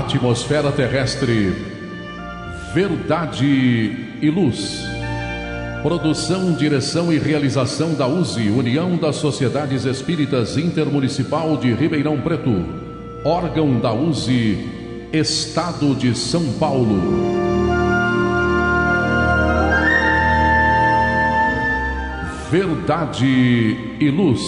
atmosfera terrestre, Verdade e Luz. Produção, direção e realização da USE, União das Sociedades Espíritas Intermunicipal de Ribeirão Preto. Órgão da USE, Estado de São Paulo. Verdade e Luz.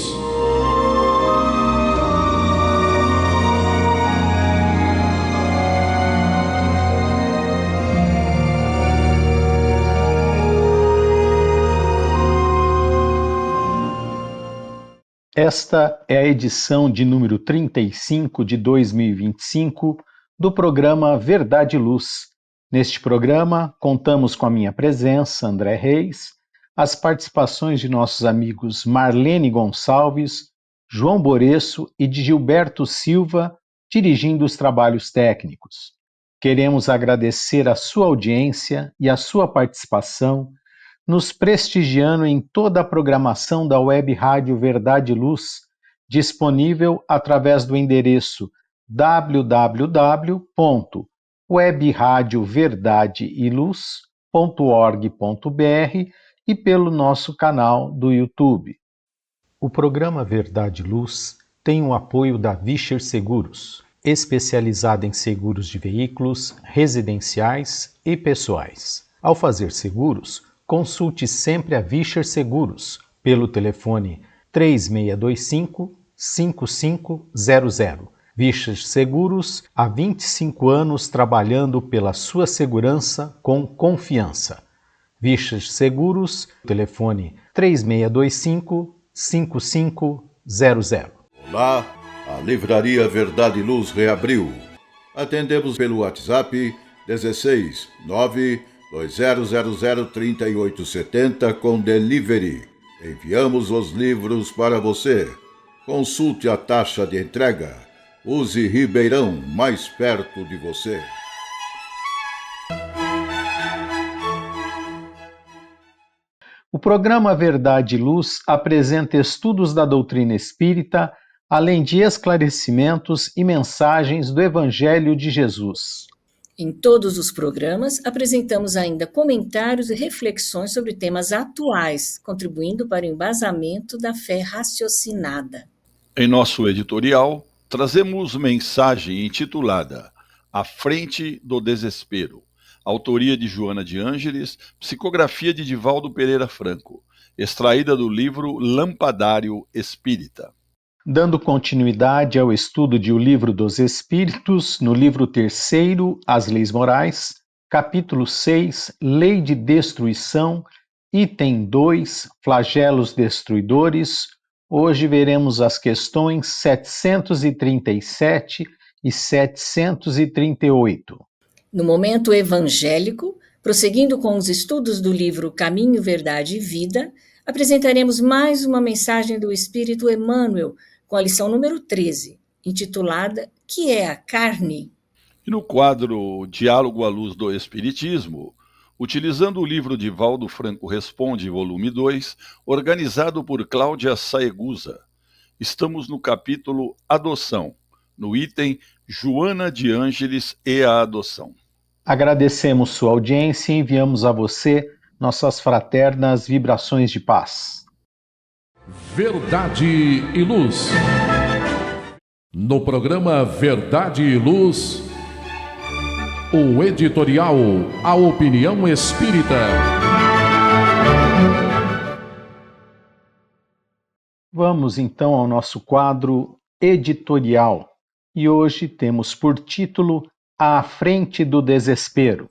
Esta é a edição de número 35 de 2025 do programa Verdade e Luz. Neste programa, contamos com a minha presença, André Reis, as participações de nossos amigos Marlene Gonçalves, João Boreço e de Gilberto Silva, dirigindo os trabalhos técnicos. Queremos agradecer a sua audiência e a sua participação, nos prestigiando em toda a programação da Web Rádio Verdade e Luz, disponível através do endereço www.webradioverdadeiluz.org.br e pelo nosso canal do YouTube. O programa Verdade e Luz tem o apoio da Vischer Seguros, especializada em seguros de veículos, residenciais e pessoais. Ao fazer seguros, consulte sempre a Vischer Seguros pelo telefone 3625-5500. Vischer Seguros, há 25 anos trabalhando pela sua segurança com confiança. Vischer Seguros, telefone 3625-5500. Olá, a Livraria Verdade e Luz reabriu. Atendemos pelo WhatsApp 16 920003870 com delivery. Enviamos os livros para você. Consulte a taxa de entrega. Use Ribeirão, mais perto de você. O programa Verdade e Luz apresenta estudos da doutrina espírita, além de esclarecimentos e mensagens do Evangelho de Jesus. Em todos os programas, apresentamos ainda comentários e reflexões sobre temas atuais, contribuindo para o embasamento da fé raciocinada. Em nosso editorial, trazemos mensagem intitulada À Frente do Desespero, autoria de Joana de Ângeles, psicografia de Divaldo Pereira Franco, extraída do livro Lampadário Espírita. Dando continuidade ao estudo de O Livro dos Espíritos, no livro 3º, As Leis Morais, capítulo 6, Lei de Destruição, item 2, Flagelos Destruidores, hoje veremos as questões 737 e 738. No momento evangélico, prosseguindo com os estudos do livro Caminho, Verdade e Vida, apresentaremos mais uma mensagem do Espírito Emmanuel, com a lição número 13, intitulada Que é a Carne? E no quadro Diálogo à Luz do Espiritismo, utilizando o livro Divaldo Franco Responde, volume 2, organizado por Cláudia Saegusa, estamos no capítulo Adoção, no item Joana de Ângeles e a Adoção. Agradecemos sua audiência e enviamos a você nossas fraternas vibrações de paz. Verdade e Luz. No programa Verdade e Luz, o editorial A Opinião Espírita. Vamos então ao nosso quadro editorial. E hoje temos por título À Frente do Desespero.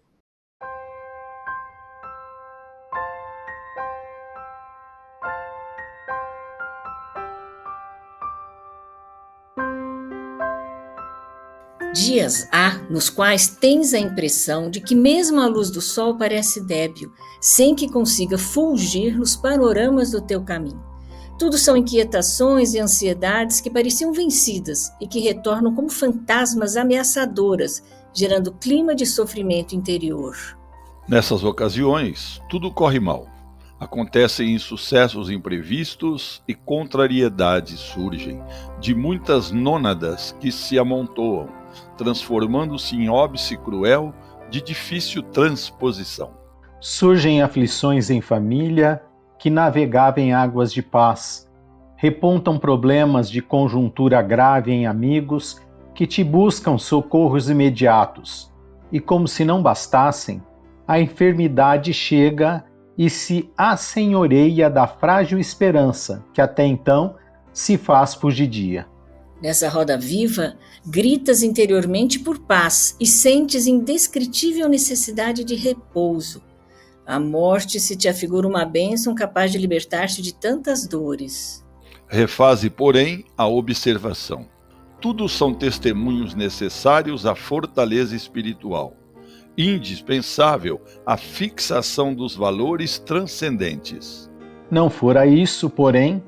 Dias há nos quais tens a impressão de que mesmo a luz do sol parece débil, sem que consiga fulgir nos panoramas do teu caminho. Tudo são inquietações e ansiedades que pareciam vencidas e que retornam como fantasmas ameaçadoras, gerando clima de sofrimento interior. Nessas ocasiões, tudo corre mal. Acontecem insucessos imprevistos e contrariedades surgem, de muitas nônadas que se amontoam, transformando-se em óbice cruel de difícil transposição. Surgem aflições em família que navegavam em águas de paz. Repontam problemas de conjuntura grave em amigos que te buscam socorros imediatos. E como se não bastassem, a enfermidade chega e se assenhoreia da frágil esperança que até então se faz fugidia. Nessa roda viva, gritas interiormente por paz e sentes indescritível necessidade de repouso. A morte se te afigura uma bênção capaz de libertar-te de tantas dores. Refaze, porém, a observação. Tudo são testemunhos necessários à fortaleza espiritual. Indispensável a fixação dos valores transcendentes. Não fora isso, porém,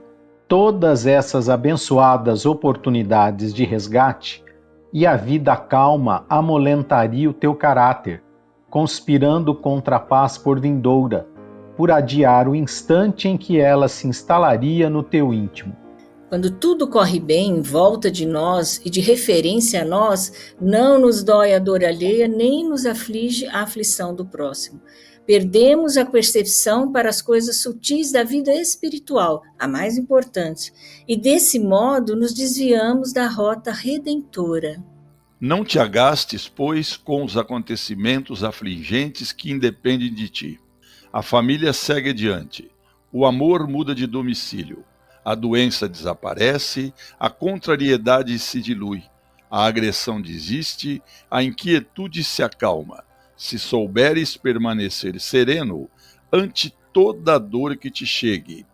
todas essas abençoadas oportunidades de resgate e a vida calma amolentaria o teu caráter, conspirando contra a paz por vindoura, por adiar o instante em que ela se instalaria no teu íntimo. Quando tudo corre bem em volta de nós e de referência a nós, não nos dói a dor alheia, nem nos aflige a aflição do próximo. Perdemos a percepção para as coisas sutis da vida espiritual, a mais importante, e desse modo nos desviamos da rota redentora. Não te agastes, pois, com os acontecimentos afligentes que independem de ti. A família segue adiante, o amor muda de domicílio. A doença desaparece, a contrariedade se dilui, a agressão desiste, a inquietude se acalma. Se souberes permanecer sereno ante toda a dor que te chegue,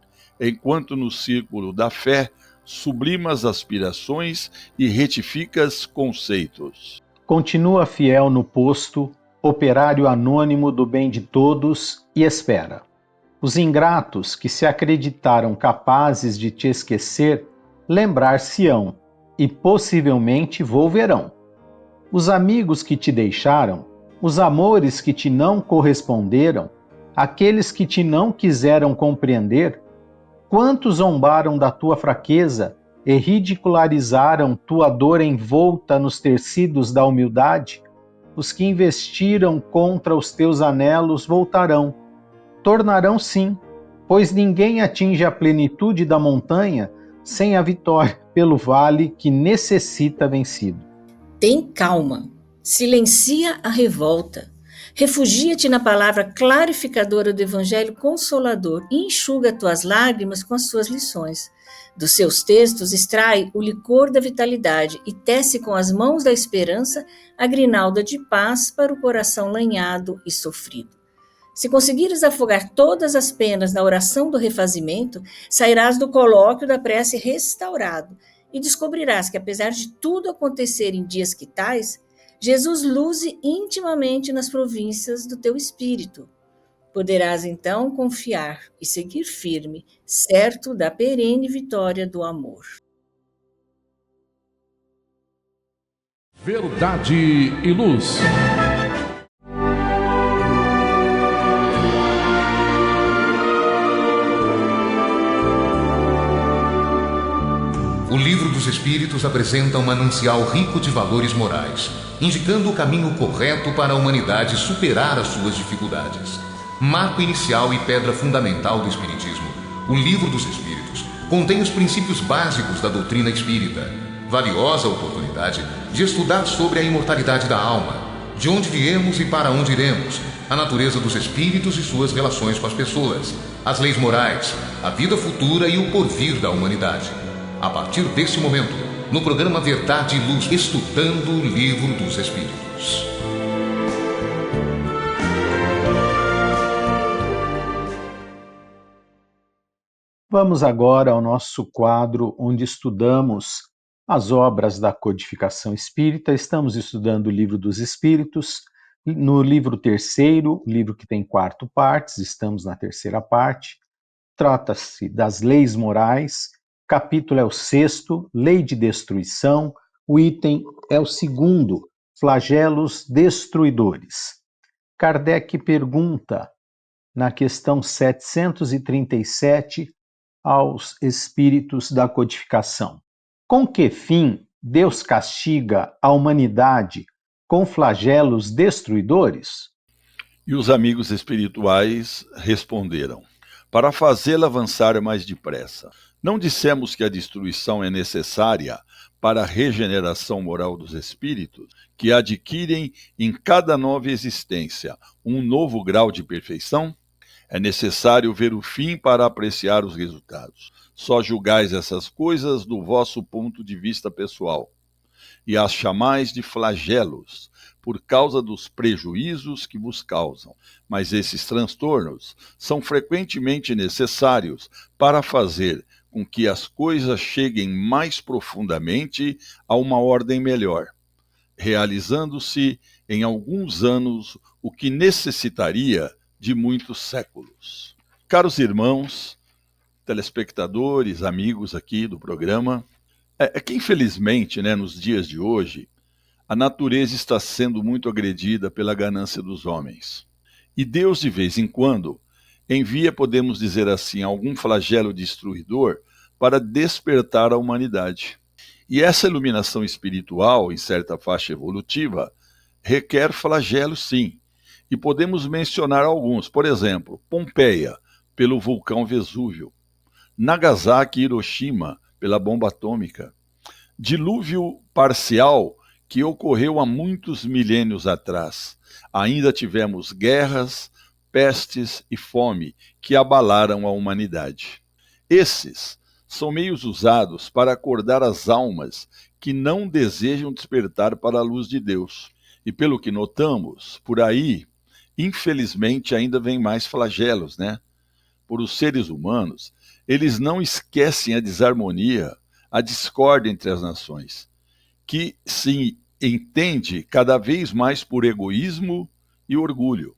enquanto no círculo da fé sublimas aspirações e retificas conceitos. Continua fiel no posto, operário anônimo do bem de todos, e espera. Os ingratos que se acreditaram capazes de te esquecer, lembrar-se-ão e possivelmente volverão. Os amigos que te deixaram, os amores que te não corresponderam, aqueles que te não quiseram compreender, quantos zombaram da tua fraqueza e ridicularizaram tua dor envolta nos tecidos da humildade, os que investiram contra os teus anelos voltarão. Tornarão sim, pois ninguém atinge a plenitude da montanha sem a vitória pelo vale que necessita vencido. Tem calma, silencia a revolta, refugia-te na palavra clarificadora do Evangelho Consolador e enxuga tuas lágrimas com as suas lições. Dos seus textos extrai o licor da vitalidade e tece com as mãos da esperança a grinalda de paz para o coração lanhado e sofrido. Se conseguires afogar todas as penas na oração do refazimento, sairás do colóquio da prece restaurado e descobrirás que, apesar de tudo acontecer em dias que tais, Jesus luze intimamente nas províncias do teu espírito. Poderás então confiar e seguir firme, certo da perene vitória do amor. Verdade e Luz. O Livro dos Espíritos apresenta um manancial rico de valores morais, indicando o caminho correto para a humanidade superar as suas dificuldades. Marco inicial e pedra fundamental do Espiritismo, o Livro dos Espíritos contém os princípios básicos da doutrina espírita, valiosa oportunidade de estudar sobre a imortalidade da alma, de onde viemos e para onde iremos, a natureza dos espíritos e suas relações com as pessoas, as leis morais, a vida futura e o porvir da humanidade. A partir desse momento, no programa Verdade e Luz, estudando o Livro dos Espíritos. Vamos agora ao nosso quadro onde estudamos as obras da codificação espírita. Estamos estudando o Livro dos Espíritos. No livro terceiro, livro que tem 4 partes, estamos na 3ª parte. Trata-se das leis morais. Capítulo é o 6º, Lei de Destruição. O item é o 2º, Flagelos Destruidores. Kardec pergunta, na questão 737, aos espíritos da codificação: com que fim Deus castiga a humanidade com flagelos destruidores? E os amigos espirituais responderam: para fazê-la avançar mais depressa. Não dissemos que a destruição é necessária para a regeneração moral dos espíritos, que adquirem em cada nova existência um novo grau de perfeição? É necessário ver o fim para apreciar os resultados. Só julgais essas coisas do vosso ponto de vista pessoal, e as chamais de flagelos, por causa dos prejuízos que vos causam. Mas esses transtornos são frequentemente necessários para fazer com que as coisas cheguem mais profundamente a uma ordem melhor, realizando-se em alguns anos o que necessitaria de muitos séculos. Caros irmãos, telespectadores, amigos aqui do programa, é que infelizmente, nos dias de hoje, a natureza está sendo muito agredida pela ganância dos homens. E Deus, de vez em quando, envia, podemos dizer assim, algum flagelo destruidor para despertar a humanidade. E essa iluminação espiritual, em certa faixa evolutiva, requer flagelos, sim. E podemos mencionar alguns. Por exemplo, Pompeia, pelo vulcão Vesúvio. Nagasaki e Hiroshima, pela bomba atômica. Dilúvio parcial, que ocorreu há muitos milênios atrás. Ainda tivemos guerras, pestes e fome que abalaram a humanidade. Esses são meios usados para acordar as almas que não desejam despertar para a luz de Deus. E pelo que notamos, por aí, infelizmente ainda vem mais flagelos, Por os seres humanos, eles não esquecem a desarmonia, a discórdia entre as nações, que se entende cada vez mais por egoísmo e orgulho.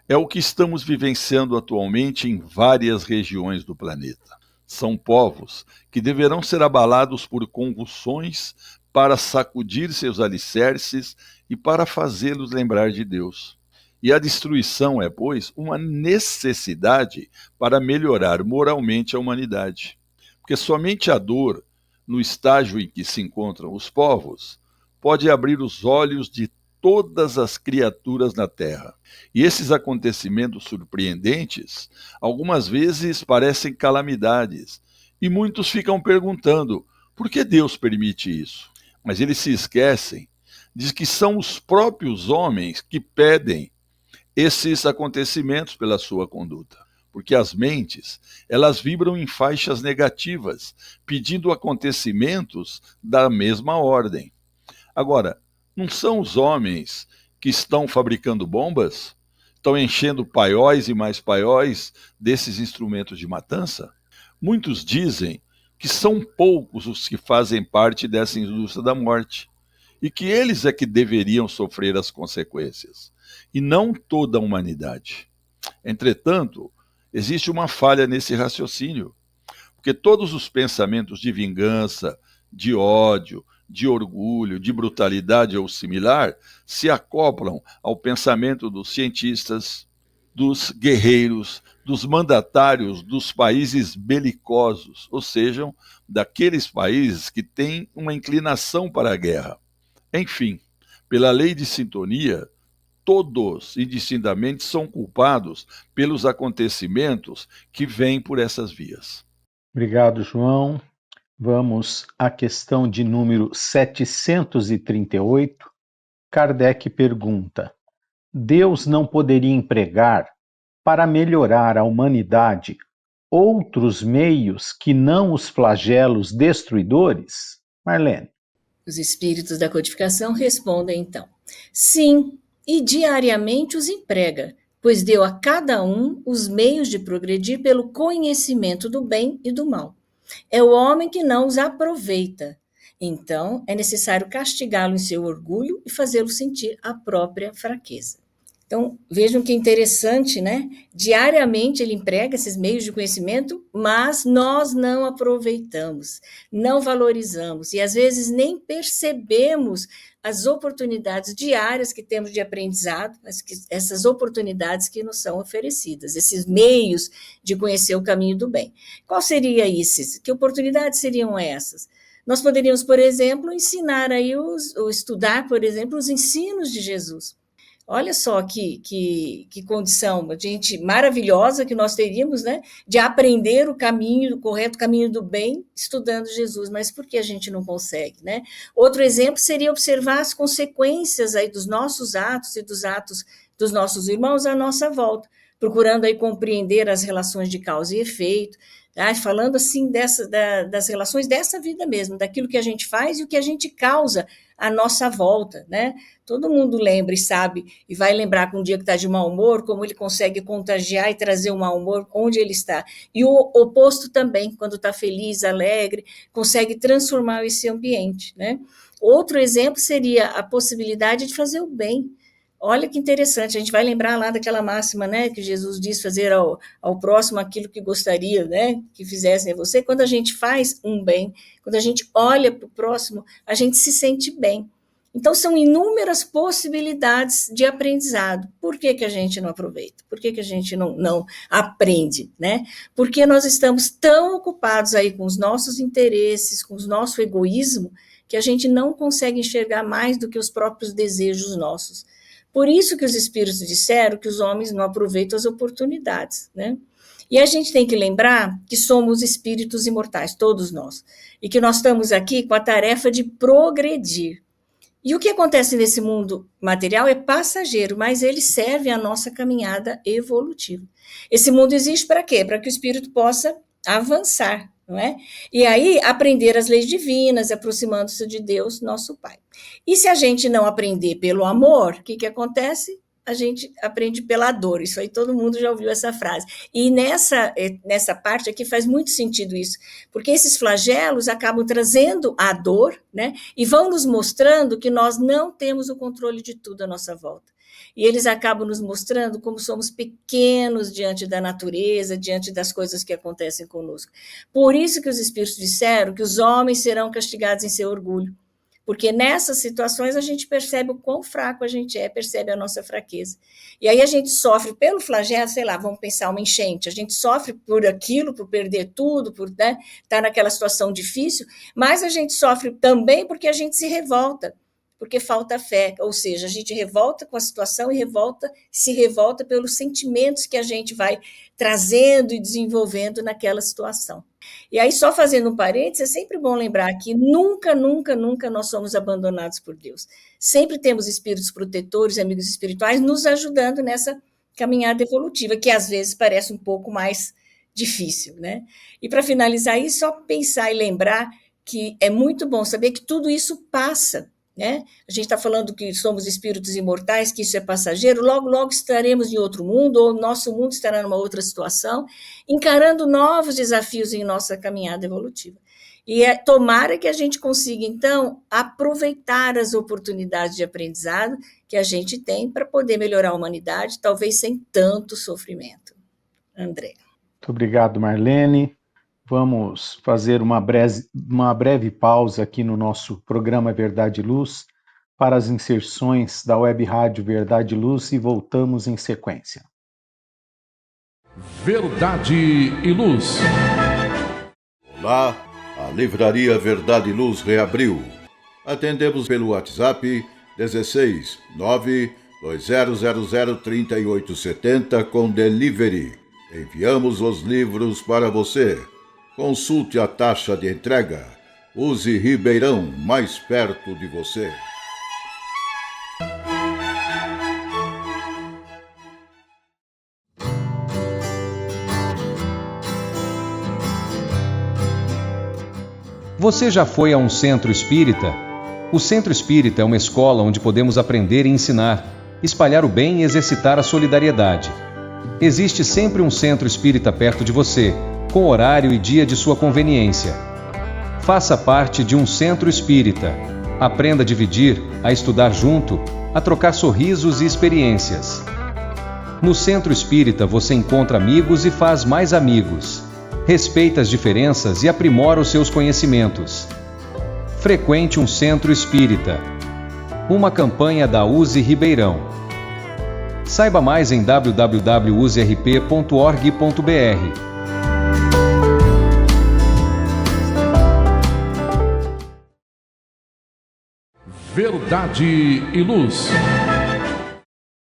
É o que estamos vivenciando atualmente em várias regiões do planeta. São povos que deverão ser abalados por convulsões para sacudir seus alicerces e para fazê-los lembrar de Deus. E a destruição é, pois, uma necessidade para melhorar moralmente a humanidade. Porque somente a dor, no estágio em que se encontram os povos, pode abrir os olhos de todas as criaturas na Terra. E esses acontecimentos surpreendentes, algumas vezes parecem calamidades, e muitos ficam perguntando, por que Deus permite isso? Mas eles se esquecem de que são os próprios homens que pedem esses acontecimentos pela sua conduta. Porque as mentes, elas vibram em faixas negativas, pedindo acontecimentos da mesma ordem. Agora, não são os homens que estão fabricando bombas? Estão enchendo paióis e mais paióis desses instrumentos de matança? Muitos dizem que são poucos os que fazem parte dessa indústria da morte, e que eles é que deveriam sofrer as consequências, e não toda a humanidade. Entretanto, existe uma falha nesse raciocínio, porque todos os pensamentos de vingança, de ódio, de orgulho, de brutalidade ou similar, se acoplam ao pensamento dos cientistas, dos guerreiros, dos mandatários dos países belicosos, ou seja, daqueles países que têm uma inclinação para a guerra. Enfim, pela lei de sintonia, todos, indistintamente, são culpados pelos acontecimentos que vêm por essas vias. Obrigado, João. Vamos à questão de número 738. Kardec pergunta: Deus não poderia empregar para melhorar a humanidade outros meios que não os flagelos destruidores? Marlene. Os espíritos da codificação respondem então: sim, e diariamente os emprega, pois deu a cada um os meios de progredir pelo conhecimento do bem e do mal. É o homem que não os aproveita. Então, é necessário castigá-lo em seu orgulho e fazê-lo sentir a própria fraqueza. Então, vejam que interessante, Diariamente ele emprega esses meios de conhecimento, mas nós não aproveitamos, não valorizamos e às vezes nem percebemos as oportunidades diárias que temos de aprendizado, essas oportunidades que nos são oferecidas, esses meios de conhecer o caminho do bem. Qual seria isso? Que oportunidades seriam essas? Nós poderíamos, por exemplo, ensinar aí ou estudar, por exemplo, os ensinos de Jesus. Olha só que condição, gente maravilhosa que nós teríamos, né, de aprender o caminho, o correto caminho do bem, estudando Jesus, mas por que a gente não consegue, né? Outro exemplo seria observar as consequências aí dos nossos atos e dos atos dos nossos irmãos à nossa volta, procurando aí compreender as relações de causa e efeito, falando assim das relações dessa vida mesmo, daquilo que a gente faz e o que a gente causa à nossa volta, né? Todo mundo lembra e sabe, e vai lembrar que um dia que está de mau humor, como ele consegue contagiar e trazer o mau humor onde ele está. E o oposto também, quando está feliz, alegre, consegue transformar esse ambiente, né? Outro exemplo seria a possibilidade de fazer o bem. Olha que interessante, a gente vai lembrar lá daquela máxima, né, que Jesus diz fazer ao próximo aquilo que gostaria, né, que fizessem a você. Quando a gente faz um bem, quando a gente olha para o próximo, a gente se sente bem. Então, são inúmeras possibilidades de aprendizado. Por que a gente não aproveita? Por que a gente não aprende, né? Porque nós estamos tão ocupados aí com os nossos interesses, com o nosso egoísmo, que a gente não consegue enxergar mais do que os próprios desejos nossos. Por isso que os espíritos disseram que os homens não aproveitam as oportunidades, né? E a gente tem que lembrar que somos espíritos imortais, todos nós, e que nós estamos aqui com a tarefa de progredir. E o que acontece nesse mundo material é passageiro, mas ele serve à nossa caminhada evolutiva. Esse mundo existe para quê? Para que o espírito possa avançar, não é? E aí aprender as leis divinas, aproximando-se de Deus, nosso Pai. E se a gente não aprender pelo amor, o que acontece? A gente aprende pela dor. Isso aí todo mundo já ouviu essa frase. E nessa parte aqui faz muito sentido isso, porque esses flagelos acabam trazendo a dor, né? E vão nos mostrando que nós não temos o controle de tudo à nossa volta. E eles acabam nos mostrando como somos pequenos diante da natureza, diante das coisas que acontecem conosco. Por isso que os espíritos disseram que os homens serão castigados em seu orgulho. Porque nessas situações a gente percebe o quão fraco a gente é, percebe a nossa fraqueza. E aí a gente sofre pelo flagelo, sei lá, vamos pensar uma enchente, a gente sofre por aquilo, por perder tudo, por estar naquela situação difícil, mas a gente sofre também porque a gente se revolta, porque falta fé, ou seja, a gente revolta com a situação e se revolta pelos sentimentos que a gente vai trazendo e desenvolvendo naquela situação. E aí, só fazendo um parênteses, é sempre bom lembrar que nunca nós somos abandonados por Deus. Sempre temos espíritos protetores, amigos espirituais, nos ajudando nessa caminhada evolutiva, que às vezes parece um pouco mais difícil, né? E para finalizar isso, só pensar e lembrar que é muito bom saber que tudo isso passa, né? A gente está falando que somos espíritos imortais, que isso é passageiro, logo estaremos em outro mundo, ou nosso mundo estará numa outra situação, encarando novos desafios em nossa caminhada evolutiva. E tomara que a gente consiga, então, aproveitar as oportunidades de aprendizado que a gente tem para poder melhorar a humanidade, talvez sem tanto sofrimento. André. Muito obrigado, Marlene. Vamos fazer uma breve pausa aqui no nosso programa Verdade e Luz para as inserções da Web Rádio Verdade e Luz e voltamos em sequência. Verdade e Luz. Olá, a Livraria Verdade e Luz reabriu. Atendemos pelo WhatsApp 16 920003870 com delivery. Enviamos os livros para você. Consulte a taxa de entrega. Use Ribeirão, mais perto de você. Você já foi a um centro espírita? O centro espírita é uma escola onde podemos aprender e ensinar, espalhar o bem e exercitar a solidariedade. Existe sempre um centro espírita perto de você, com horário e dia de sua conveniência. Faça parte de um centro espírita. Aprenda a dividir, a estudar junto, a trocar sorrisos e experiências. No centro espírita você encontra amigos e faz mais amigos. Respeita as diferenças e aprimora os seus conhecimentos. Frequente um centro espírita. Uma campanha da USE Ribeirão. Saiba mais em www.userp.org.br. Verdade e Luz.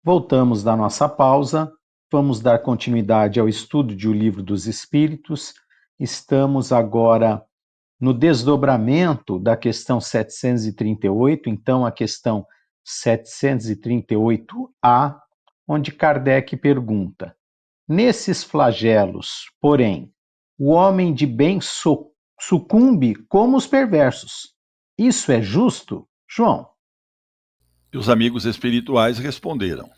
Voltamos da nossa pausa. Vamos dar continuidade ao estudo de O Livro dos Espíritos. Estamos agora no desdobramento da questão 738, então a questão 738A, onde Kardec pergunta: nesses flagelos, porém, o homem de bem sucumbe como os perversos. Isso é justo, João? E os amigos espirituais responderam: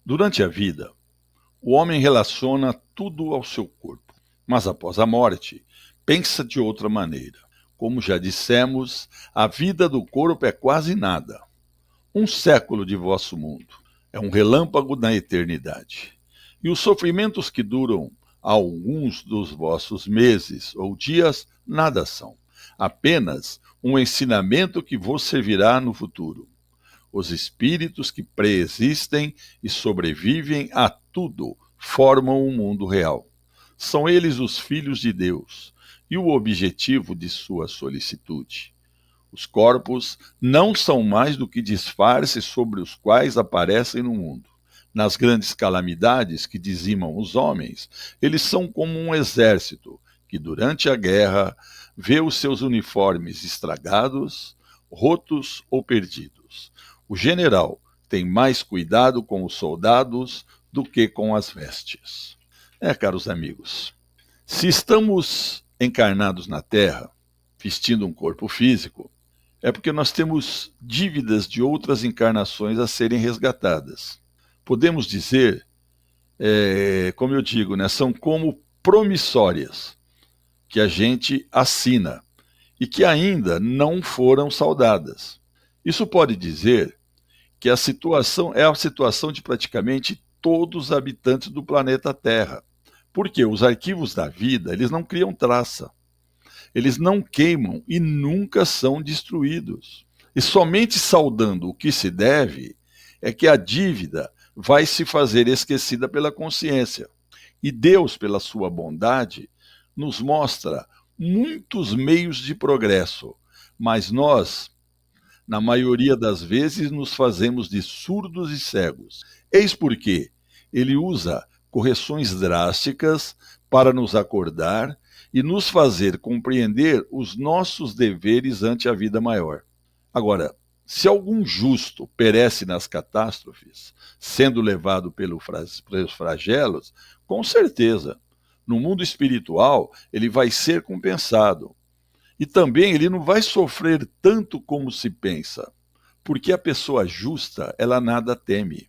durante a vida, o homem relaciona tudo ao seu corpo, mas após a morte, pensa de outra maneira. Como já dissemos, a vida do corpo é quase nada. Um século de vosso mundo é um relâmpago na eternidade. E os sofrimentos que duram alguns dos vossos meses ou dias nada são. Apenas um ensinamento que vos servirá no futuro. Os espíritos que preexistem e sobrevivem a tudo formam o mundo real. São eles os filhos de Deus e o objetivo de sua solicitude. Os corpos não são mais do que disfarces sobre os quais aparecem no mundo. Nas grandes calamidades que dizimam os homens, eles são como um exército que, durante a guerra, vê os seus uniformes estragados, rotos ou perdidos. O general tem mais cuidado com os soldados do que com as vestes. Caros amigos, se estamos encarnados na Terra, vestindo um corpo físico, é porque nós temos dívidas de outras encarnações a serem resgatadas. Podemos dizer, como eu digo, são como promissórias que a gente assina e que ainda não foram saldadas. Isso pode dizer que a situação é a situação de praticamente todos os habitantes do planeta Terra. Porque os arquivos da vida, eles não criam traça. Eles não queimam e nunca são destruídos. E somente saldando o que se deve é que a dívida vai se fazer esquecida pela consciência. E Deus, pela sua bondade, nos mostra muitos meios de progresso, mas nós, na maioria das vezes, nos fazemos de surdos e cegos. Eis porque ele usa correções drásticas para nos acordar e nos fazer compreender os nossos deveres ante a vida maior. Agora, se algum justo perece nas catástrofes, sendo levado pelos flagelos, com certeza, no mundo espiritual, ele vai ser compensado. E também ele não vai sofrer tanto como se pensa, porque a pessoa justa, ela nada teme.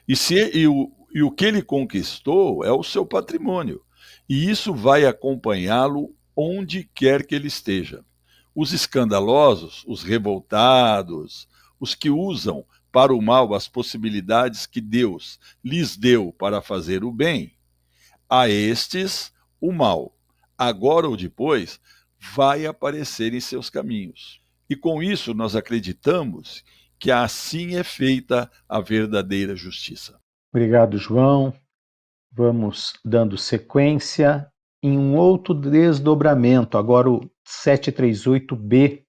E o que ele conquistou é o seu patrimônio, e isso vai acompanhá-lo onde quer que ele esteja. Os escandalosos, os revoltados, os que usam para o mal as possibilidades que Deus lhes deu para fazer o bem, a estes o mal, agora ou depois, vai aparecer em seus caminhos. E com isso nós acreditamos que assim é feita a verdadeira justiça. Obrigado, João. Vamos dando sequência em um outro desdobramento, agora o 738B,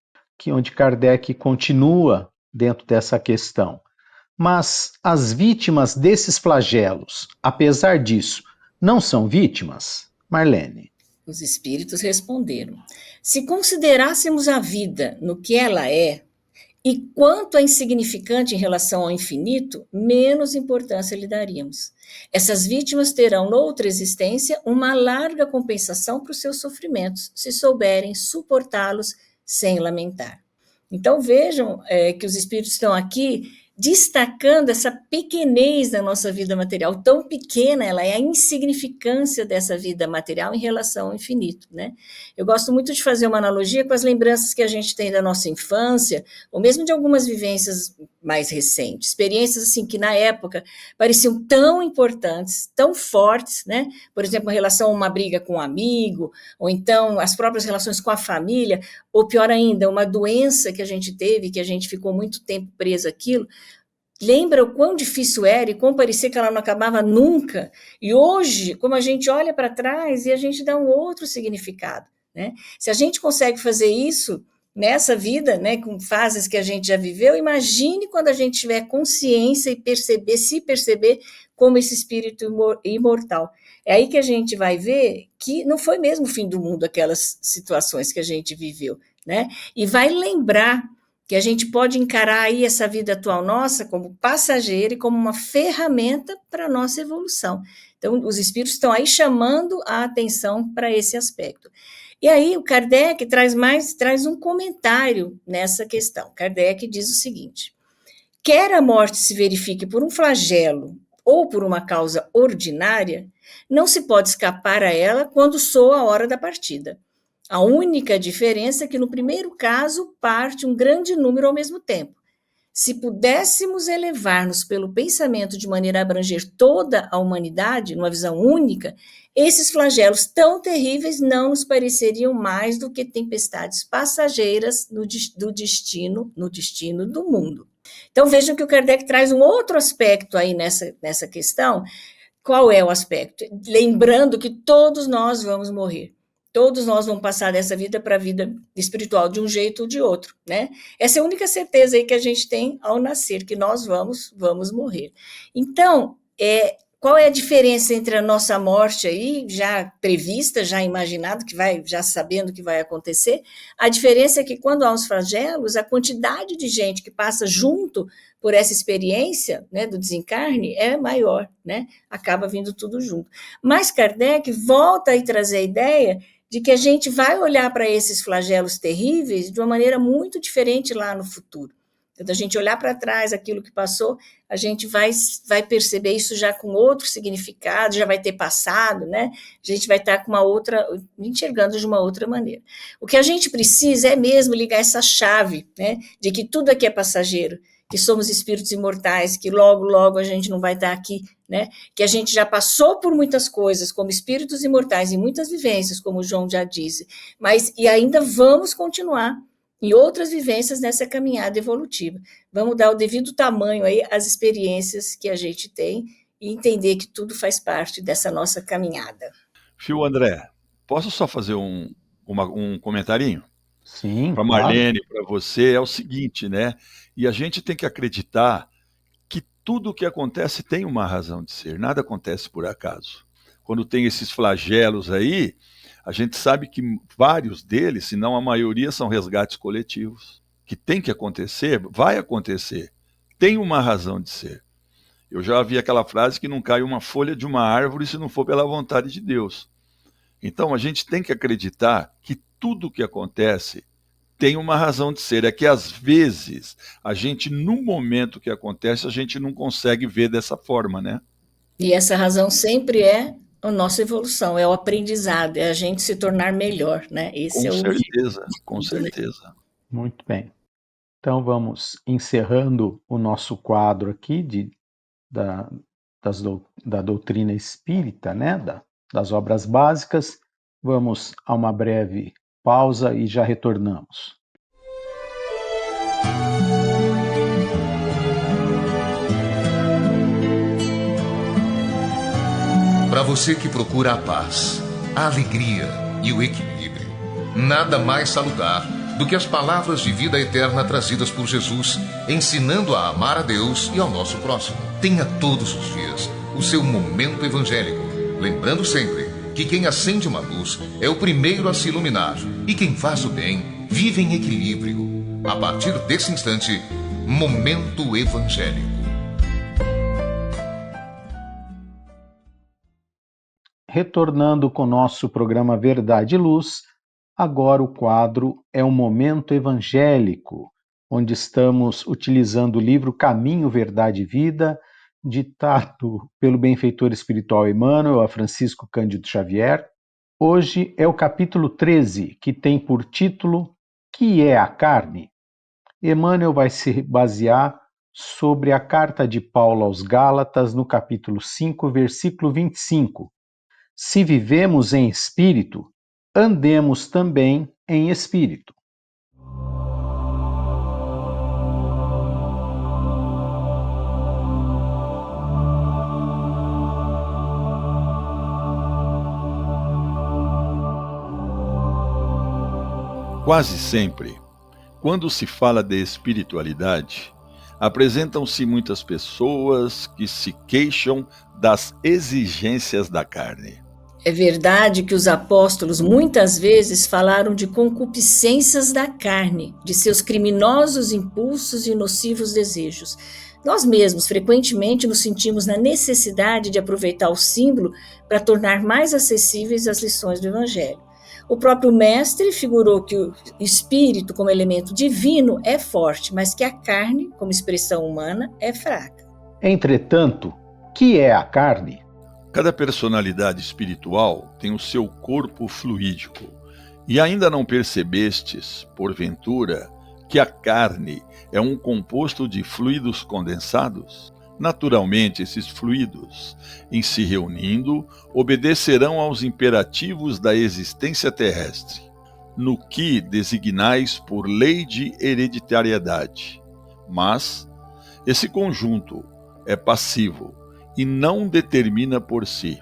onde Kardec continua dentro dessa questão. Mas as vítimas desses flagelos, apesar disso, não são vítimas? Marlene. Os espíritos responderam: se considerássemos a vida no que ela é, e quanto é insignificante em relação ao infinito, menos importância lhe daríamos. Essas vítimas terão, noutra existência, uma larga compensação para os seus sofrimentos, se souberem suportá-los sem lamentar. Então vejam que os espíritos estão aqui destacando essa pequenez da nossa vida material, tão pequena ela é, a insignificância dessa vida material em relação ao infinito, né? Eu gosto muito de fazer uma analogia com as lembranças que a gente tem da nossa infância, ou mesmo de algumas vivências mais recentes, experiências assim que na época pareciam tão importantes, tão fortes, né? Por exemplo, em relação a uma briga com um amigo, ou então as próprias relações com a família, ou pior ainda, uma doença que a gente teve, que a gente ficou muito tempo preso àquilo. Lembra o quão difícil era e quão parecia que ela não acabava nunca? E hoje, como a gente olha para trás e a gente dá um outro significado, né? Se a gente consegue fazer isso nessa vida, né, com fases que a gente já viveu, imagine quando a gente tiver consciência e se perceber como esse espírito imortal. É aí que a gente vai ver que não foi mesmo o fim do mundo aquelas situações que a gente viveu, né? E vai lembrar que a gente pode encarar aí essa vida atual nossa como passageira e como uma ferramenta para a nossa evolução. Então, os espíritos estão aí chamando a atenção para esse aspecto. E aí o Kardec traz um comentário nessa questão. Kardec diz o seguinte: quer a morte se verifique por um flagelo ou por uma causa ordinária, não se pode escapar a ela quando soa a hora da partida. A única diferença é que no primeiro caso parte um grande número ao mesmo tempo. Se pudéssemos elevar-nos pelo pensamento de maneira a abranger toda a humanidade, numa visão única, esses flagelos tão terríveis não nos pareceriam mais do que tempestades passageiras no destino do mundo. Então vejam que o Kardec traz um outro aspecto aí nessa questão. Qual é o aspecto? Lembrando que todos nós vamos morrer. Todos nós vamos passar dessa vida para a vida espiritual de um jeito ou de outro, né? Essa é a única certeza aí que a gente tem ao nascer, que nós vamos morrer. Então, qual é a diferença entre a nossa morte aí, já prevista, já imaginado, já sabendo que vai acontecer? A diferença é que quando há os flagelos, a quantidade de gente que passa junto por essa experiência, né, do desencarne é maior, né? Acaba vindo tudo junto. Mas Kardec volta a trazer a ideia de que a gente vai olhar para esses flagelos terríveis de uma maneira muito diferente lá no futuro. Então, a gente olhar para trás aquilo que passou, a gente vai perceber isso já com outro significado, já vai ter passado, né? A gente vai estar com enxergando de uma outra maneira. O que a gente precisa é mesmo ligar essa chave, né? De que tudo aqui é passageiro, que somos espíritos imortais, que logo, logo a gente não vai estar aqui, né? Que a gente já passou por muitas coisas como espíritos imortais, em muitas vivências, como o João já disse, e ainda vamos continuar em outras vivências nessa caminhada evolutiva. Vamos dar o devido tamanho aí às experiências que a gente tem e entender que tudo faz parte dessa nossa caminhada. Fio André, posso só fazer um comentarinho? Sim, para Marlene, claro. Para você, é o seguinte, né? E a gente tem que acreditar que tudo o que acontece tem uma razão de ser, nada acontece por acaso. Quando tem esses flagelos aí, a gente sabe que vários deles, se não a maioria, são resgates coletivos. Que tem que acontecer, vai acontecer. Tem uma razão de ser. Eu já vi aquela frase que não cai uma folha de uma árvore se não for pela vontade de Deus. Então a gente tem que acreditar que tudo que acontece tem uma razão de ser. É que às vezes a gente, no momento que acontece, a gente não consegue ver dessa forma, né? E essa razão sempre é a nossa evolução, é o aprendizado, é a gente se tornar melhor, né? Esse com certeza. Muito bem. Então vamos encerrando o nosso quadro aqui da doutrina espírita, né? Das obras básicas. Vamos a uma breve pausa e já retornamos. Para você que procura a paz, a alegria e o equilíbrio, nada mais salutar do que as palavras de vida eterna trazidas por Jesus, ensinando a amar a Deus e ao nosso próximo. Tenha todos os dias o seu momento evangélico, lembrando sempre que quem acende uma luz é o primeiro a se iluminar e quem faz o bem vive em equilíbrio. A partir desse instante, Momento Evangélico. Retornando com o nosso programa Verdade e Luz, agora o quadro é um Momento Evangélico, onde estamos utilizando o livro Caminho, Verdade e Vida, ditado pelo benfeitor espiritual Emmanuel a Francisco Cândido Xavier. Hoje é o capítulo 13, que tem por título Que é a carne? Emmanuel vai se basear sobre a carta de Paulo aos Gálatas, no capítulo 5, versículo 25. Se vivemos em espírito, andemos também em espírito. Quase sempre, Quando se fala de espiritualidade, apresentam-se muitas pessoas que se queixam das exigências da carne. É verdade que os apóstolos muitas vezes falaram de concupiscências da carne, de seus criminosos impulsos e nocivos desejos. Nós mesmos frequentemente nos sentimos na necessidade de aproveitar o símbolo para tornar mais acessíveis as lições do Evangelho. O próprio mestre figurou que o espírito, como elemento divino, é forte, mas que a carne, como expressão humana, é fraca. Entretanto, que é a carne? Cada personalidade espiritual tem o seu corpo fluídico. E ainda não percebestes, porventura, que a carne é um composto de fluidos condensados? Naturalmente, esses fluidos, em se reunindo, obedecerão aos imperativos da existência terrestre, no que designais por lei de hereditariedade. Mas esse conjunto é passivo e não determina por si.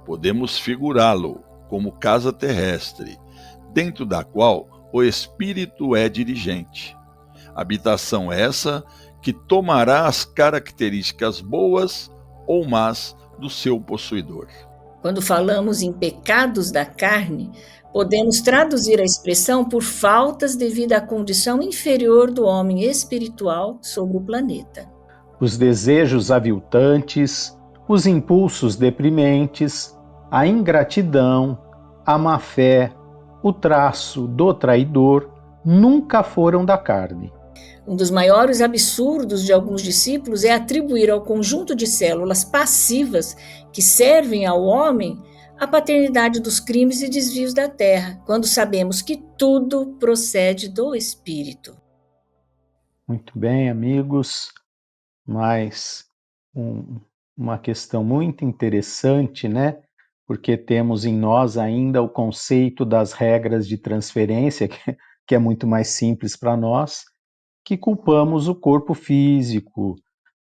Podemos figurá-lo como casa terrestre, dentro da qual o espírito é dirigente. Habitação essa que tomará as características boas ou más do seu possuidor. Quando falamos em pecados da carne, podemos traduzir a expressão por faltas devido à condição inferior do homem espiritual sobre o planeta. Os desejos aviltantes, os impulsos deprimentes, a ingratidão, a má-fé, o traço do traidor nunca foram da carne. Um dos maiores absurdos de alguns discípulos é atribuir ao conjunto de células passivas que servem ao homem a paternidade dos crimes e desvios da terra, quando sabemos que tudo procede do Espírito. Muito bem, amigos, mas uma questão muito interessante, né? Porque temos em nós ainda o conceito das regras de transferência, que é muito mais simples para nós, que culpamos o corpo físico,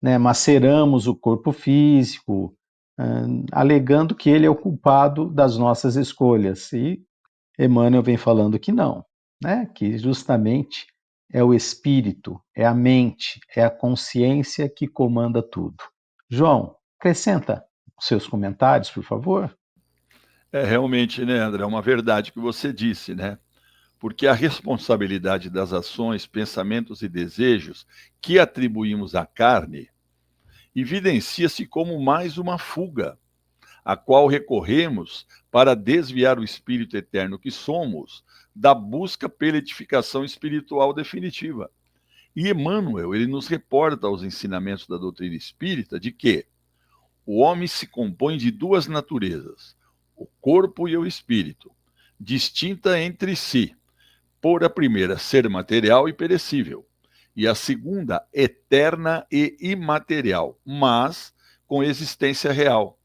né? Maceramos o corpo físico, alegando que ele é o culpado das nossas escolhas. E Emmanuel vem falando que não, né? Que justamente é o espírito, é a mente, é a consciência que comanda tudo. João, acrescenta os seus comentários, por favor. Realmente, né, André, é uma verdade que você disse, né? Porque a responsabilidade das ações, pensamentos e desejos que atribuímos à carne evidencia-se como mais uma fuga, a qual recorremos para desviar o espírito eterno que somos da busca pela edificação espiritual definitiva. E Emmanuel, ele nos reporta aos ensinamentos da doutrina espírita de que o homem se compõe de duas naturezas, o corpo e o espírito, distinta entre si, por a primeira ser material e perecível, e a segunda eterna e imaterial, mas com existência real,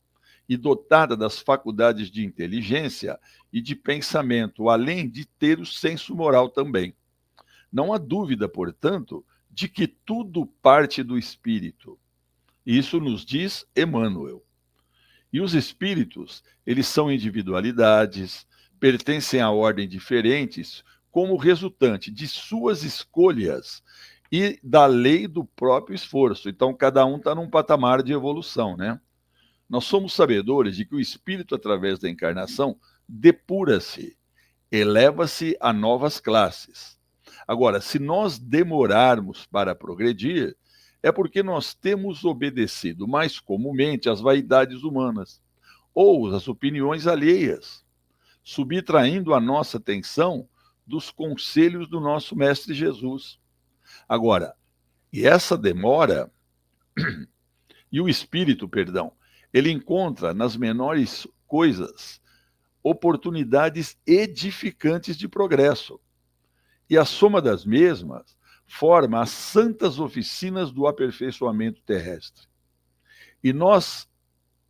e dotada das faculdades de inteligência e de pensamento, além de ter o senso moral também. Não há dúvida, portanto, de que tudo parte do espírito. Isso nos diz Emmanuel. E os espíritos, eles são individualidades, pertencem a ordens diferentes, como resultante de suas escolhas e da lei do próprio esforço. Então, cada um está num patamar de evolução, né? Nós somos sabedores de que o espírito, através da encarnação, depura-se, eleva-se a novas classes. Agora, se nós demorarmos para progredir, é porque nós temos obedecido mais comumente às vaidades humanas ou às opiniões alheias, subtraindo a nossa atenção dos conselhos do nosso Mestre Jesus. Agora, e essa demora, e o espírito, ele encontra nas menores coisas oportunidades edificantes de progresso. E a soma das mesmas forma as santas oficinas do aperfeiçoamento terrestre. E nós,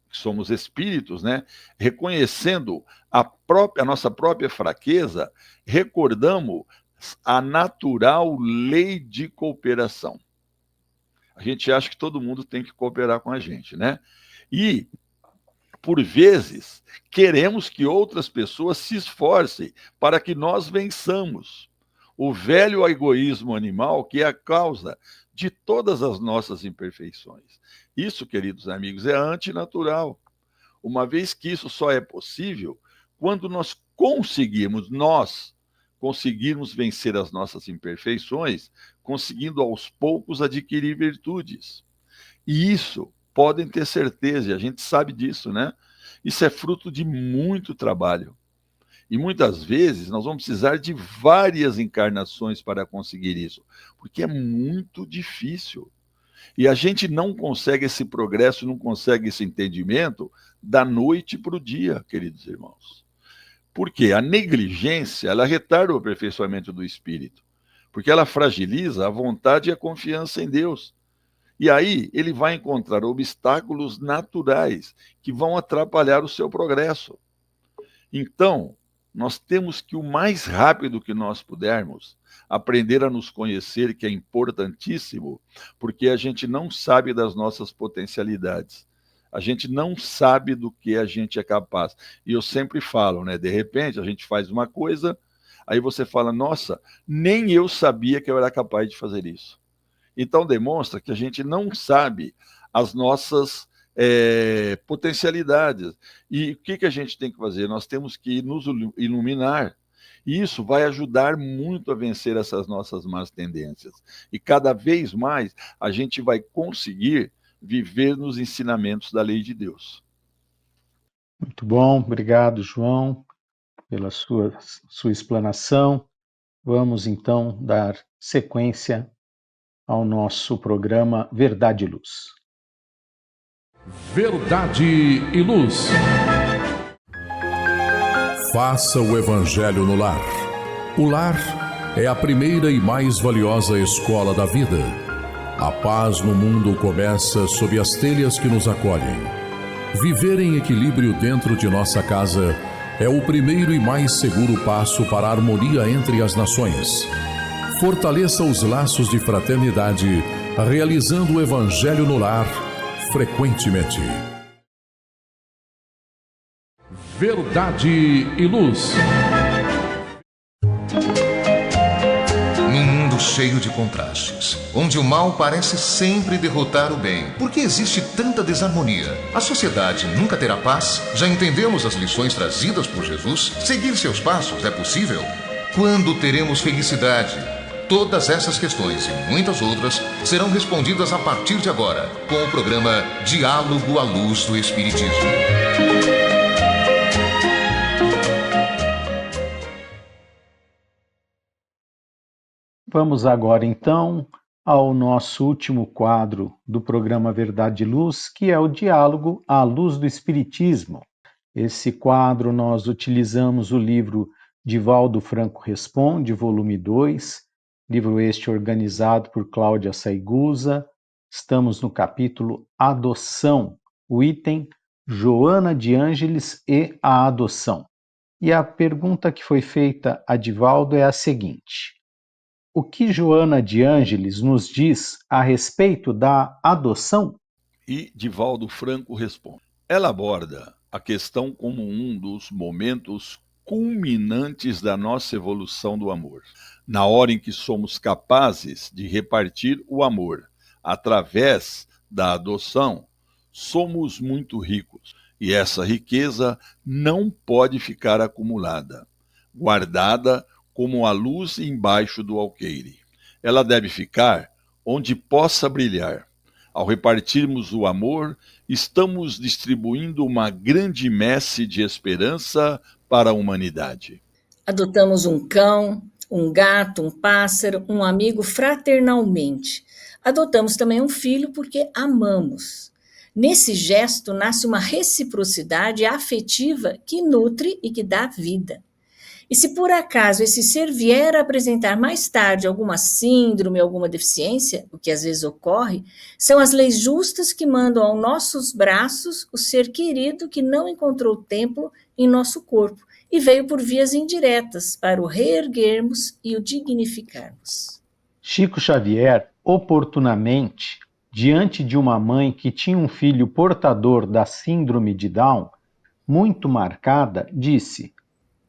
que somos espíritos, né, reconhecendo a nossa própria fraqueza, recordamos a natural lei de cooperação. A gente acha que todo mundo tem que cooperar com a gente, né? E, por vezes, queremos que outras pessoas se esforcem para que nós vençamos. o velho egoísmo animal que é a causa de todas as nossas imperfeições. Isso, queridos amigos, é antinatural, uma vez que isso só é possível quando nós conseguirmos vencer as nossas imperfeições, conseguindo aos poucos adquirir virtudes. E isso, podem ter certeza, e a gente sabe disso, né? Isso é fruto de muito trabalho. E muitas vezes nós vamos precisar de várias encarnações para conseguir isso, porque é muito difícil. E a gente não consegue esse progresso, não consegue esse entendimento da noite para o dia, queridos irmãos. Porque a negligência, ela retarda o aperfeiçoamento do espírito, porque ela fragiliza a vontade e a confiança em Deus. E aí ele vai encontrar obstáculos naturais que vão atrapalhar o seu progresso. Então, nós temos que, o mais rápido que nós pudermos, aprender a nos conhecer, que é importantíssimo, porque a gente não sabe das nossas potencialidades. A gente não sabe do que a gente é capaz. E eu sempre falo, né? De repente, a gente faz uma coisa, aí você fala, nossa, nem eu sabia que eu era capaz de fazer isso. Então, demonstra que a gente não sabe as nossas potencialidades. E o que a gente tem que fazer? Nós temos que nos iluminar. E isso vai ajudar muito a vencer essas nossas más tendências. E cada vez mais a gente vai conseguir viver nos ensinamentos da lei de Deus. Muito bom, obrigado, João, pela sua explanação. Vamos então dar sequência ao nosso programa Verdade e Luz. Verdade e Luz. Faça o Evangelho no lar. O lar é a primeira e mais valiosa escola da vida. A paz no mundo começa sob as telhas que nos acolhem. Viver em equilíbrio dentro de nossa casa é o primeiro e mais seguro passo para a harmonia entre as nações. Fortaleça os laços de fraternidade, realizando o Evangelho no lar frequentemente. Verdade e Luz. Num mundo cheio de contrastes, onde o mal parece sempre derrotar o bem, por que existe tanta desarmonia? A sociedade nunca terá paz? Já entendemos as lições trazidas por Jesus? Seguir seus passos é possível? Quando teremos felicidade? Todas essas questões e muitas outras serão respondidas a partir de agora, com o programa Diálogo à Luz do Espiritismo. Vamos agora, então, ao nosso último quadro do programa Verdade e Luz, que é o Diálogo à Luz do Espiritismo. Esse quadro nós utilizamos o livro Divaldo Franco Responde, volume 2, livro este organizado por Cláudia Saigusa. Estamos no capítulo Adoção, o item Joana de Ângeles e a Adoção. E a pergunta que foi feita a Divaldo é a seguinte: o que Joana de Ângeles nos diz a respeito da adoção? E Divaldo Franco responde. Ela aborda a questão como um dos momentos culminantes da nossa evolução do amor. Na hora em que somos capazes de repartir o amor através da adoção, somos muito ricos. E essa riqueza não pode ficar acumulada, guardada como a luz embaixo do alqueire. Ela deve ficar onde possa brilhar. Ao repartirmos o amor, estamos distribuindo uma grande messe de esperança para a humanidade. Adotamos um cão, um gato, um pássaro, um amigo fraternalmente. Adotamos também um filho porque amamos. Nesse gesto nasce uma reciprocidade afetiva que nutre e que dá vida. E se por acaso esse ser vier a apresentar mais tarde alguma síndrome, alguma deficiência, o que às vezes ocorre, são as leis justas que mandam aos nossos braços o ser querido que não encontrou templo em nosso corpo e veio por vias indiretas para o reerguermos e o dignificarmos. Chico Xavier, oportunamente, diante de uma mãe que tinha um filho portador da síndrome de Down, muito marcada, disse: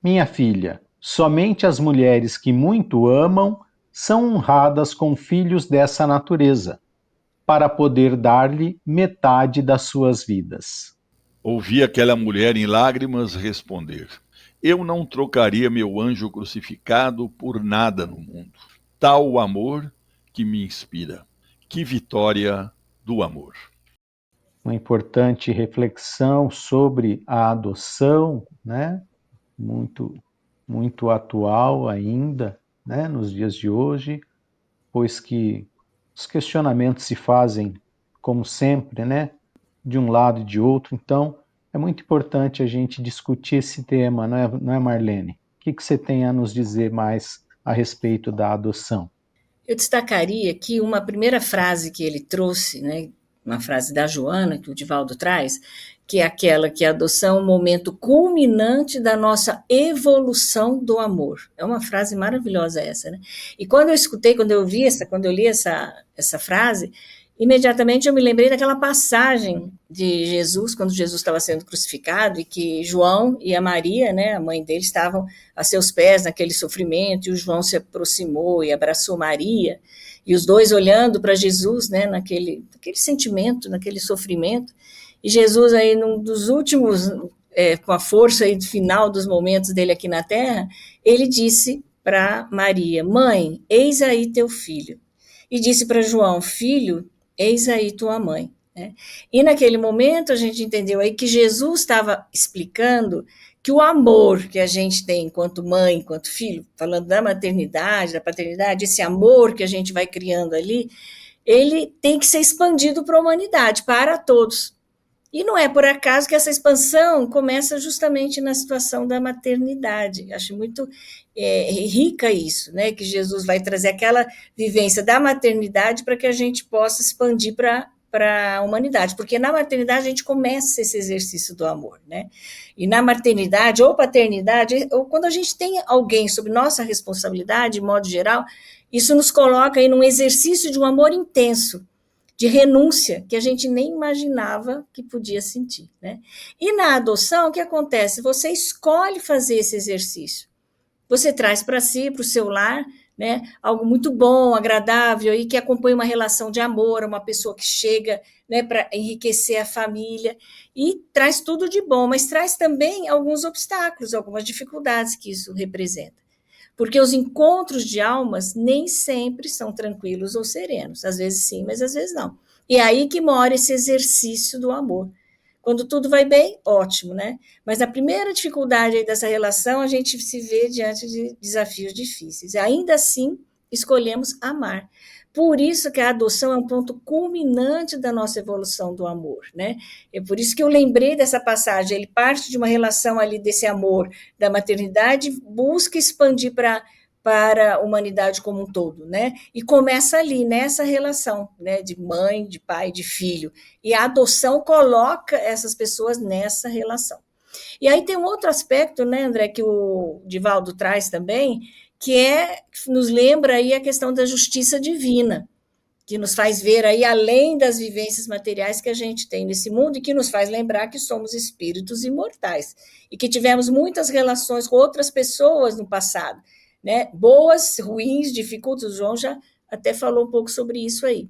minha filha, Somente as mulheres que muito amam são honradas com filhos dessa natureza, para poder dar-lhe metade das suas vidas. Ouvi aquela mulher em lágrimas responder: Eu não trocaria meu anjo crucificado por nada no mundo. Tal o amor que me inspira. Que vitória do amor. Uma importante reflexão sobre a adoção, né? Muito atual ainda, né? Nos dias de hoje, pois que os questionamentos se fazem, como sempre, né? De um lado e de outro. Então, é muito importante a gente discutir esse tema, não é, Marlene? O que você tem a nos dizer mais a respeito da adoção? Eu destacaria aqui uma primeira frase que ele trouxe, né, uma frase da Joana, que o Divaldo traz, que é aquela que a adoção é um momento culminante da nossa evolução do amor. É uma frase maravilhosa essa, né? E quando eu li essa frase, imediatamente eu me lembrei daquela passagem de Jesus, quando Jesus estava sendo crucificado, e que João e a Maria, né, a mãe dele, estavam a seus pés naquele sofrimento, e o João se aproximou e abraçou Maria, e os dois olhando para Jesus, né, naquele sentimento, naquele sofrimento, e Jesus aí num dos últimos, com a força aí do final dos momentos dele aqui na terra, ele disse para Maria: Mãe, eis aí teu filho. E disse para João: Filho, eis aí tua mãe. Né? E naquele momento a gente entendeu aí que Jesus estava explicando que o amor que a gente tem enquanto mãe, enquanto filho, falando da maternidade, da paternidade, esse amor que a gente vai criando ali, ele tem que ser expandido para a humanidade, para todos. E não é por acaso que essa expansão começa justamente na situação da maternidade. Acho muito rica isso, né? Que Jesus vai trazer aquela vivência da maternidade para que a gente possa expandir para a humanidade, porque na maternidade a gente começa esse exercício do amor, né? E na maternidade ou paternidade, ou quando a gente tem alguém sob nossa responsabilidade, de modo geral, isso nos coloca aí num exercício de um amor intenso, de renúncia, que a gente nem imaginava que podia sentir, né? E na adoção, o que acontece? Você escolhe fazer esse exercício. Você traz para si, para o seu lar, né, algo muito bom, agradável, e que acompanha uma relação de amor, uma pessoa que chega, né, para enriquecer a família, e traz tudo de bom, mas traz também alguns obstáculos, algumas dificuldades que isso representa. Porque os encontros de almas nem sempre são tranquilos ou serenos. Às vezes sim, mas às vezes não. E é aí que mora esse exercício do amor. Quando tudo vai bem, ótimo, né? Mas na primeira dificuldade aí dessa relação, a gente se vê diante de desafios difíceis. E ainda assim, escolhemos amar. Por isso que a adoção é um ponto culminante da nossa evolução do amor, né? É por isso que eu lembrei dessa passagem. Ele parte de uma relação ali desse amor da maternidade, busca expandir para a humanidade como um todo, né? E começa ali, nessa relação, né? De mãe, de pai, de filho. E a adoção coloca essas pessoas nessa relação. E aí tem um outro aspecto, né, André, que o Divaldo traz também, que nos lembra aí a questão da justiça divina, que nos faz ver aí além das vivências materiais que a gente tem nesse mundo e que nos faz lembrar que somos espíritos imortais e que tivemos muitas relações com outras pessoas no passado, né? Boas, ruins, dificultas. O João já até falou um pouco sobre isso aí.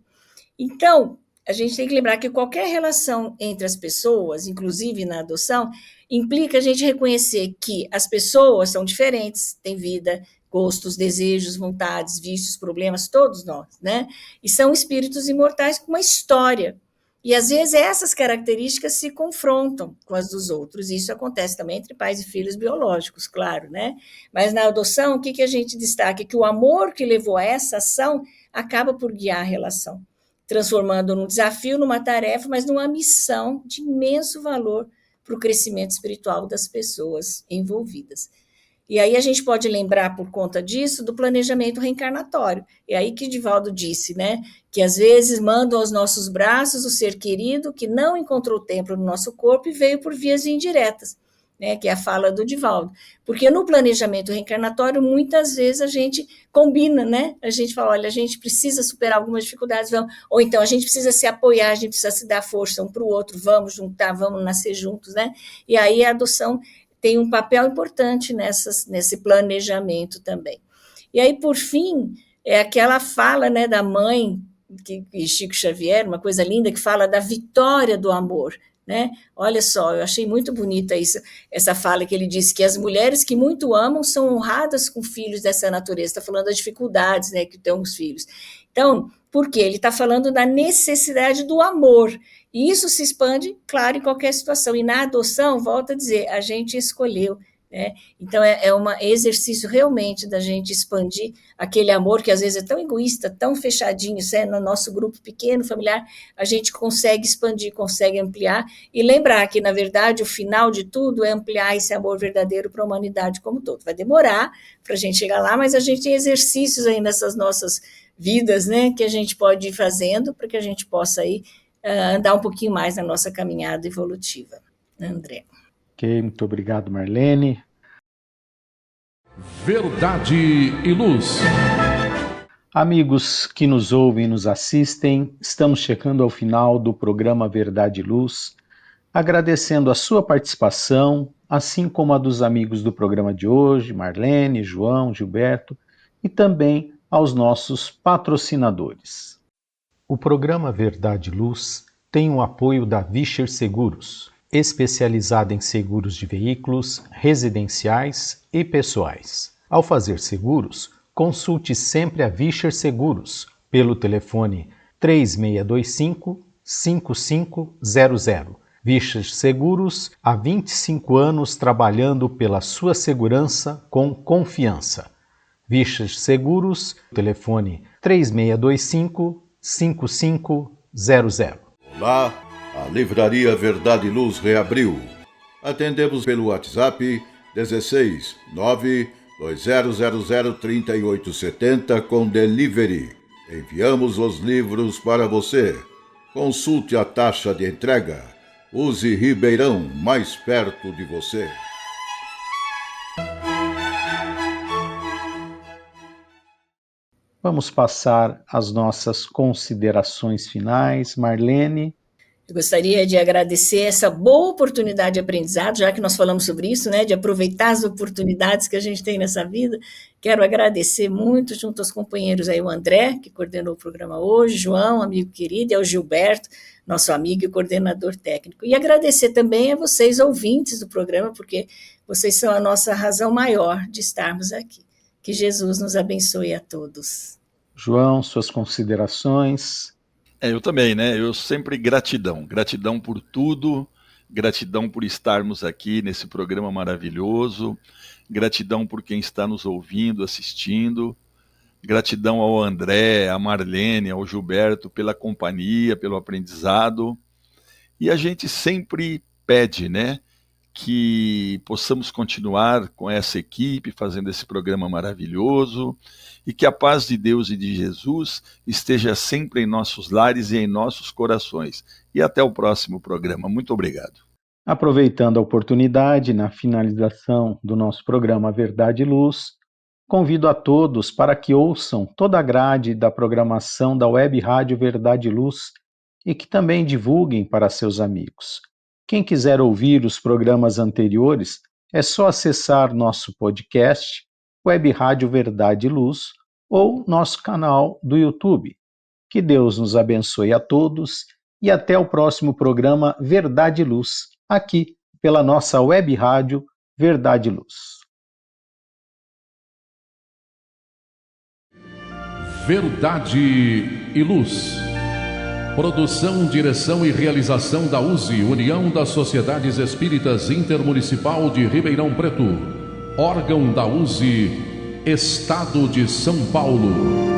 Então, a gente tem que lembrar que qualquer relação entre as pessoas, inclusive na adoção, implica a gente reconhecer que as pessoas são diferentes, têm vida, gostos, desejos, vontades, vícios, problemas, todos nós, né? E são espíritos imortais com uma história. E às vezes essas características se confrontam com as dos outros. Isso acontece também entre pais e filhos biológicos, claro, né? Mas na adoção, o que a gente destaca? Que o amor que levou a essa ação acaba por guiar a relação, transformando num desafio, numa tarefa, mas numa missão de imenso valor para o crescimento espiritual das pessoas envolvidas. E aí a gente pode lembrar, por conta disso, do planejamento reencarnatório. É aí que Divaldo disse, né, que às vezes mandam aos nossos braços o ser querido que não encontrou templo no nosso corpo e veio por vias indiretas, né, que é a fala do Divaldo. Porque no planejamento reencarnatório, muitas vezes a gente combina, né? A gente fala, olha, a gente precisa superar algumas dificuldades, ou então a gente precisa se apoiar, a gente precisa se dar força um para o outro, vamos juntar, vamos nascer juntos, né? E aí a adoção tem um papel importante nesse planejamento também. E aí, por fim, é aquela fala, né, da mãe, Chico Xavier, uma coisa linda, que fala da vitória do amor, né? Olha só, eu achei muito bonita essa fala que ele disse, que as mulheres que muito amam são honradas com filhos dessa natureza. Está falando das dificuldades, né, que têm os filhos. Então, por quê? Ele está falando da necessidade do amor, e isso se expande, claro, em qualquer situação. E na adoção, volto a dizer, a gente escolheu, né? Então, é um exercício realmente da gente expandir aquele amor que às vezes é tão egoísta, tão fechadinho, no nosso grupo pequeno, familiar, a gente consegue expandir, consegue ampliar, e lembrar que, na verdade, o final de tudo é ampliar esse amor verdadeiro para a humanidade como um todo. Vai demorar para a gente chegar lá, mas a gente tem exercícios aí nessas nossas vidas, né, que a gente pode ir fazendo para que a gente possa aí, andar um pouquinho mais na nossa caminhada evolutiva. André. Ok, muito obrigado, Marlene. Verdade e Luz. Amigos que nos ouvem e nos assistem, estamos chegando ao final do programa Verdade e Luz, agradecendo a sua participação, assim como a dos amigos do programa de hoje, Marlene, João, Gilberto, e também aos nossos patrocinadores. O programa Verdade e Luz tem o apoio da Vischer Seguros, especializada em seguros de veículos, residenciais e pessoais. Ao fazer seguros, consulte sempre a Vischer Seguros pelo telefone 3625-5500. Vischer Seguros, há 25 anos trabalhando pela sua segurança com confiança. Vischer Seguros, telefone 3625-5500. Olá, a Livraria Verdade e Luz reabriu. Atendemos pelo WhatsApp 16 920003870 com delivery. Enviamos os livros para você. Consulte a taxa de entrega. Use Ribeirão, mais perto de você. Vamos passar às nossas considerações finais. Marlene. Eu gostaria de agradecer essa boa oportunidade de aprendizado, já que nós falamos sobre isso, né, de aproveitar as oportunidades que a gente tem nessa vida. Quero agradecer muito, junto aos companheiros aí, o André, que coordenou o programa hoje, João, amigo querido, e ao Gilberto, nosso amigo e coordenador técnico. E agradecer também a vocês, ouvintes do programa, porque vocês são a nossa razão maior de estarmos aqui. Que Jesus nos abençoe a todos. João, suas considerações. Eu também, né? Eu sempre gratidão por tudo, gratidão por estarmos aqui nesse programa maravilhoso, gratidão por quem está nos ouvindo, assistindo, gratidão ao André, à Marlene, ao Gilberto pela companhia, pelo aprendizado, e a gente sempre pede, né, que possamos continuar com essa equipe, fazendo esse programa maravilhoso, e que a paz de Deus e de Jesus esteja sempre em nossos lares e em nossos corações. E até o próximo programa. Muito obrigado. Aproveitando a oportunidade, na finalização do nosso programa Verdade e Luz, convido a todos para que ouçam toda a grade da programação da Web Rádio Verdade e Luz e que também divulguem para seus amigos. Quem quiser ouvir os programas anteriores, é só acessar nosso podcast, Web Rádio Verdade e Luz, ou nosso canal do YouTube. Que Deus nos abençoe a todos e até o próximo programa Verdade e Luz, aqui pela nossa Web Rádio Verdade e Luz. Verdade e Luz. Produção, direção e realização da USE, União das Sociedades Espíritas Intermunicipal de Ribeirão Preto. Órgão da USE, Estado de São Paulo.